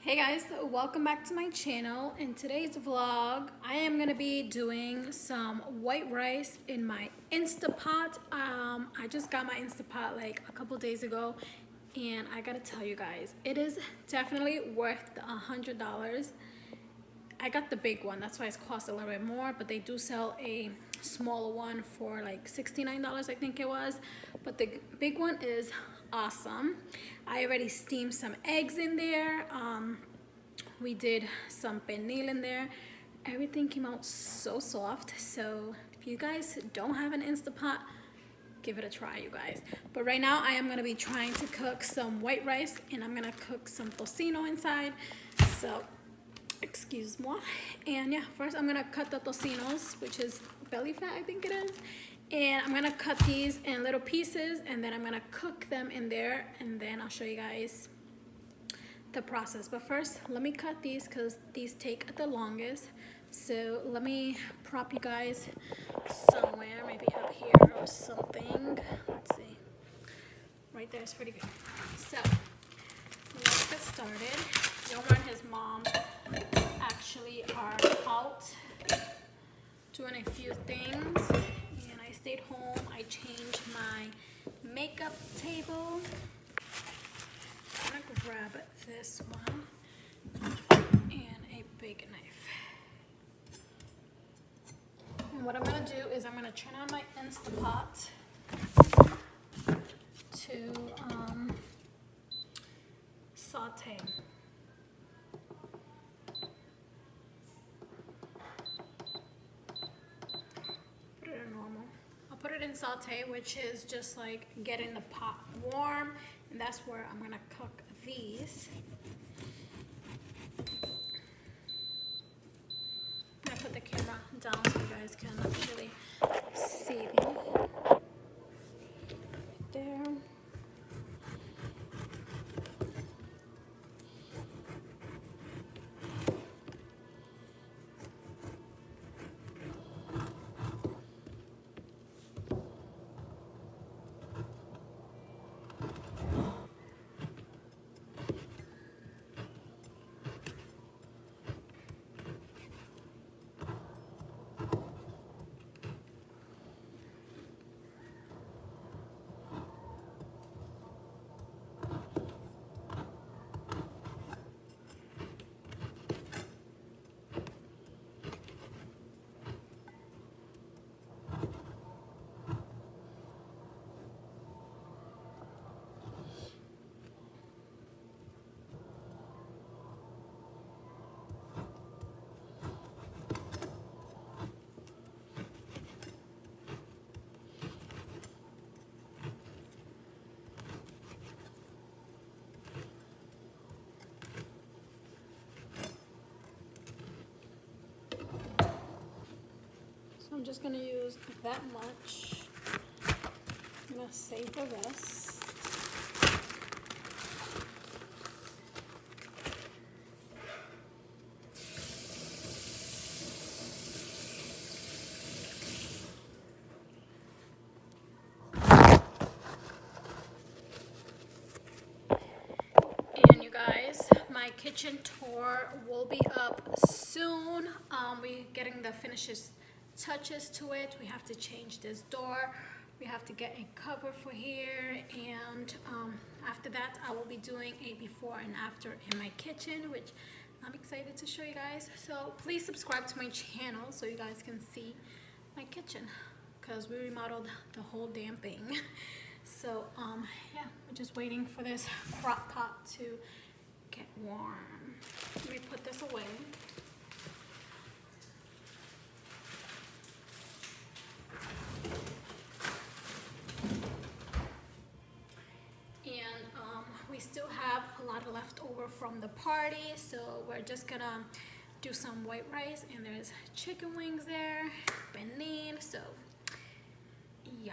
Hey guys, welcome back to my channel. In today's vlog, I am gonna be doing some white rice in my Instapot. I just got my Instapot like a couple days ago, and I gotta tell you guys, it is definitely worth the $100. I got the big one, that's why it's cost a little bit more, but they do sell a smaller one for like $69, I think it was. But the big one is awesome. I already steamed some eggs in there. We did some pernil in there. Everything came out so soft. So if you guys don't have an Instapot, give it a try, you guys. But right now I am gonna be trying to cook some white rice, and I'm gonna cook some tocino inside. So excuse me. And yeah, first I'm gonna cut the tocinos, which is belly fat, I think it is. And I'm gonna cut these in little pieces, and then I'm gonna cook them in there, and then I'll show you guys the process. But first, let me cut these because these take the longest. So let me prop you guys somewhere, maybe up here or something. Let's see. Right there is pretty good. So let's get started. Yomar and his mom actually are out doing a few things, and I stayed home. I changed my makeup table. I'm gonna grab this one and a big knife. And what I'm gonna do is I'm gonna turn on my Instapot to saute. Put it in normal. I'll put it in saute, which is just like getting the pot warm, and that's where I'm gonna cook these. I'm gonna put the camera down so you guys can actually see me. Right there. So I'm just gonna use that much. I'm gonna save the rest. And you guys, my kitchen tour will be up soon. We're getting the finishes touches to it. We have to change this door. We have to get a cover for here, and after that I will be doing a before and after in my kitchen, which I'm excited to show you guys. So please subscribe to my channel so you guys can see my kitchen, because we remodeled the whole damn thing. So yeah, we're just waiting for this crock pot to get warm. Let me put this away. We still have a lot left over from the party, so we're just gonna do some white rice, and there's chicken wings there, pernil. So yeah,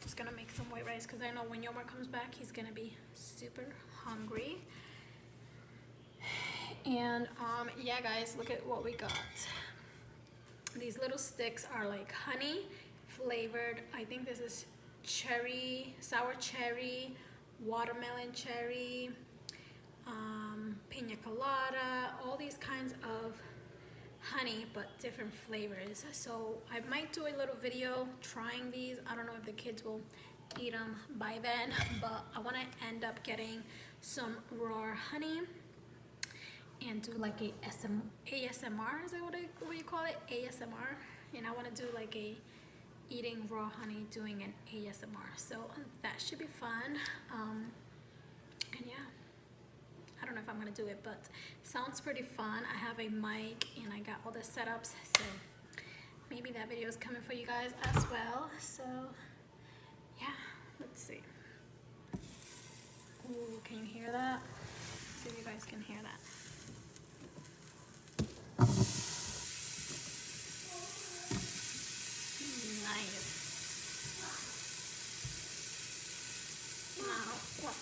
just gonna make some white rice because I know when Yomar comes back he's gonna be super hungry. And yeah guys, look at what we got. These little sticks are like honey flavored. I think this is cherry, sour cherry, watermelon cherry, pina colada, all these kinds of honey, but different flavors. So I might do a little video trying these. I don't know if the kids will eat them by then, but I want to end up getting some raw honey and do like a ASMR, is that what you call it? ASMR. And I want to do like a eating raw honey doing an ASMR, so that should be fun. And yeah, I don't know if I'm gonna do it, but sounds pretty fun. I have a mic and I got all the setups, so maybe that video is coming for you guys as well. So yeah, let's see. Ooh, can you hear that? Let's see if you guys can hear that. Nice. Now what?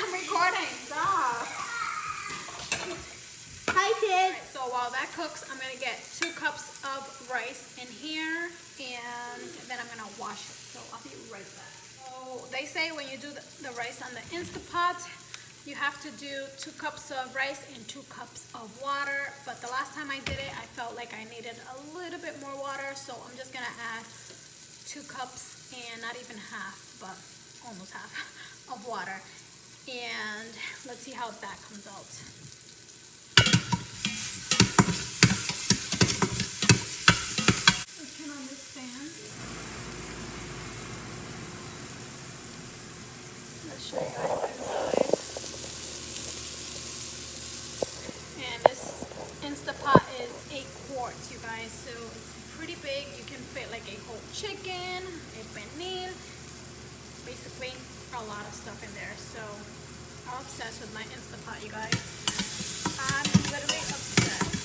I'm recording. Stop. Hi, kids. Right, so while that cooks, I'm gonna get 2 cups of rice in here, and then I'm gonna wash it. So I'll be right back. So they say when you do the rice on the Instapot, you have to do 2 cups of rice and 2 cups of water. But the last time I did it, I felt like I needed a little bit more water, so I'm just gonna add 2 cups and not even half, but almost half of water. And let's see how that comes out. Let's turn on this fan. Let's show you guys inside. And this Instapot is 8 quarts, you guys, so it's pretty big. You can fit like a whole chicken, a pernil, basically a lot of stuff in there. So I'm obsessed with my Instapot, you guys. I'm literally obsessed.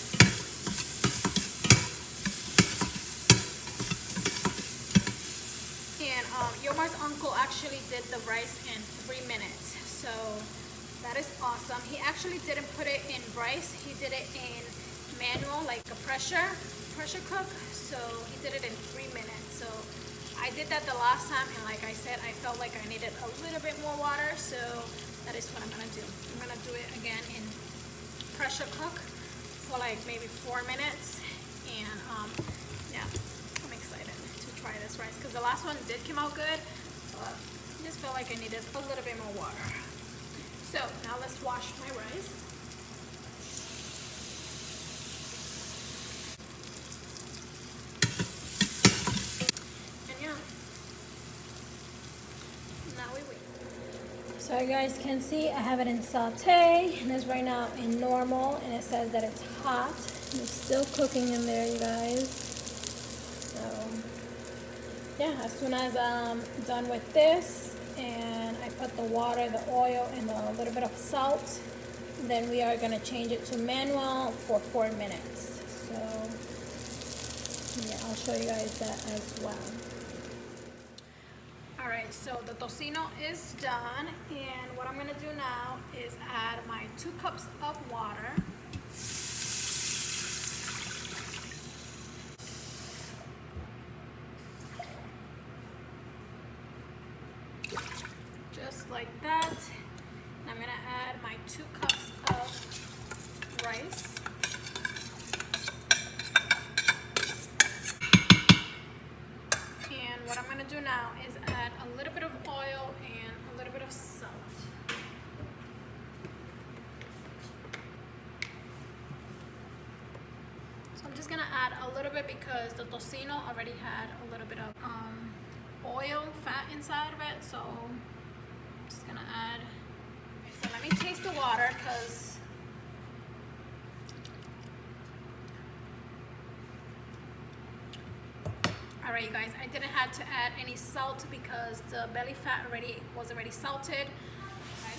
And Yomar's uncle actually did the rice in 3 minutes, so that is awesome. He actually didn't put it in rice, he did it in manual, like a pressure cook. So he did it in 3 minutes. So I did that the last time, and like I said, I felt like I needed a little bit more water, so that is what I'm gonna do. I'm gonna do it again in pressure cook for like maybe 4 minutes. And yeah, I'm excited to try this rice because the last one did come out good, but I just felt like I needed a little bit more water. So now let's wash my rice. And yeah, now we wait. So you guys can see I have it in saute, and it's right now in normal, and it says that it's hot. And it's still cooking in there, you guys. So yeah, as soon as I'm done with this, and I put the water, the oil, and a little bit of salt, then we are gonna change it to manual for 4 minutes. So yeah, I'll show you guys that as well. All right, so the tocino is done, and what I'm gonna do now is add my 2 cups of water. Just like that. And I'm gonna add my 2 cups of rice. And what I'm gonna do now is add a little bit of oil and a little bit of salt. So I'm just gonna add a little bit because the tocino already had a little bit of oil, fat inside of it. So I'm just gonna add. So let me taste the water because alright, you guys, I didn't have to add any salt because the belly fat was already salted.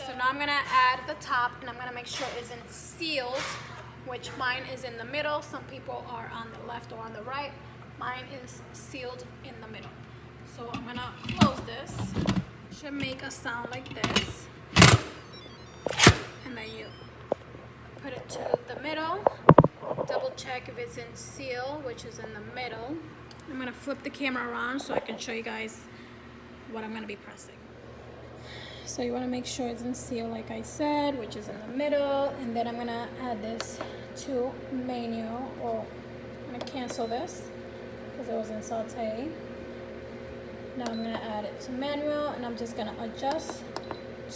So now I'm gonna add the top, and I'm gonna make sure it isn't sealed, which mine is in the middle. Some people are on the left or on the right. Mine is sealed in the middle. So I'm gonna close this. Should make a sound like this. And then you put it to the middle, double check if it's in seal, which is in the middle. I'm gonna flip the camera around so I can show you guys what I'm gonna be pressing. So you wanna make sure it's in seal like I said, which is in the middle, and then I'm gonna add this to manual, or I'm gonna cancel this because it was in saute. Now I'm gonna add it to manual, and I'm just gonna adjust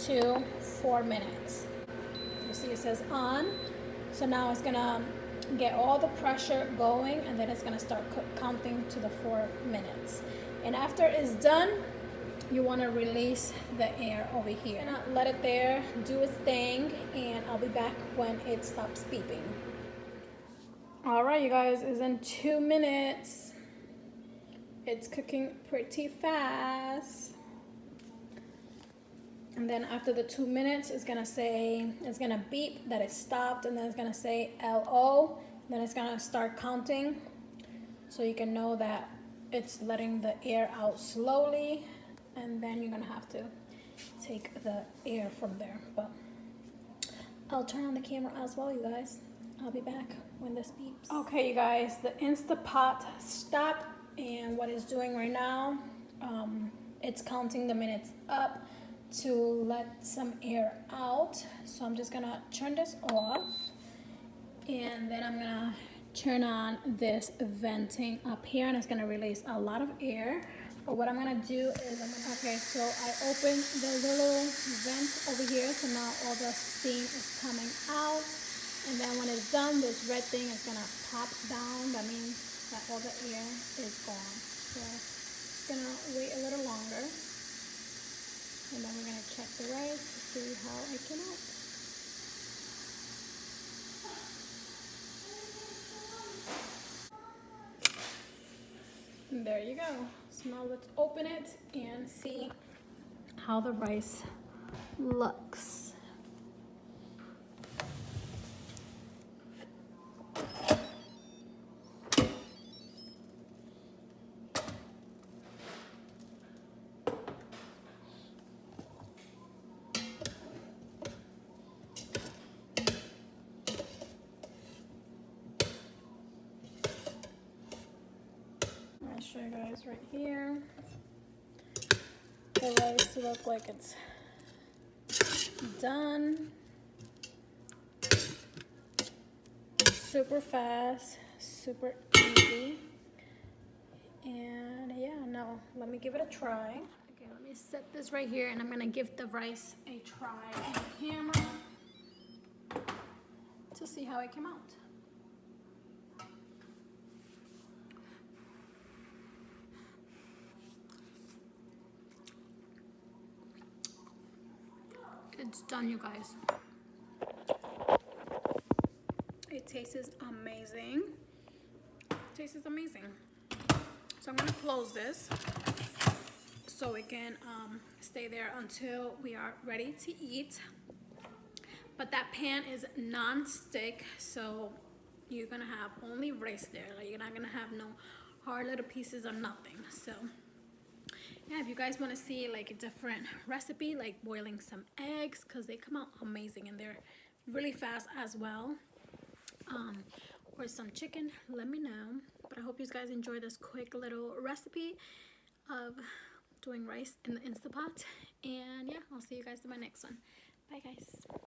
to 4 minutes. You see it says on, so now it's gonna get all the pressure going, and then it's gonna start counting to the 4 minutes. And after it's done, you wanna release the air over here. And let it there, do its thing, and I'll be back when it stops beeping. All right, you guys, it's in 2 minutes. It's cooking pretty fast. And then after the 2 minutes, it's gonna beep that it stopped, and then it's gonna say LO. Then it's gonna start counting, so you can know that it's letting the air out slowly, and then you're gonna have to take the air from there. But I'll turn on the camera as well, you guys. I'll be back when this beeps. Okay, you guys, the Instapot stopped, and what it's doing right now, it's counting the minutes up to let some air out. So I'm just gonna turn this off, and then I'm gonna turn on this venting up here, and it's gonna release a lot of air. But what I'm gonna do is okay, so I opened the little vent over here, so now all the steam is coming out. And then when it's done, this red thing is gonna pop down. That means that all the air is gone. So it's gonna wait a little longer. And then we're gonna check the rice to see how it came out. And there you go. So now let's open it and see how the rice looks. I'll show you guys right here. The rice looks like it's done. Super fast, super easy. And yeah, no, let me give it a try. Okay, let me set this right here, and I'm gonna give the rice a try on the camera to see how it came out. It's done, you guys. It tastes amazing. It tastes amazing. So I'm gonna close this so it can stay there until we are ready to eat. But that pan is non-stick, so you're gonna have only rice there. Like, you're not gonna have no hard little pieces or nothing. So yeah, if you guys want to see like a different recipe, like boiling some eggs, because they come out amazing and they're really fast as well, or some chicken, let me know. But I hope you guys enjoy this quick little recipe of doing rice in the Instapot. And yeah, I'll see you guys in my next one. Bye guys.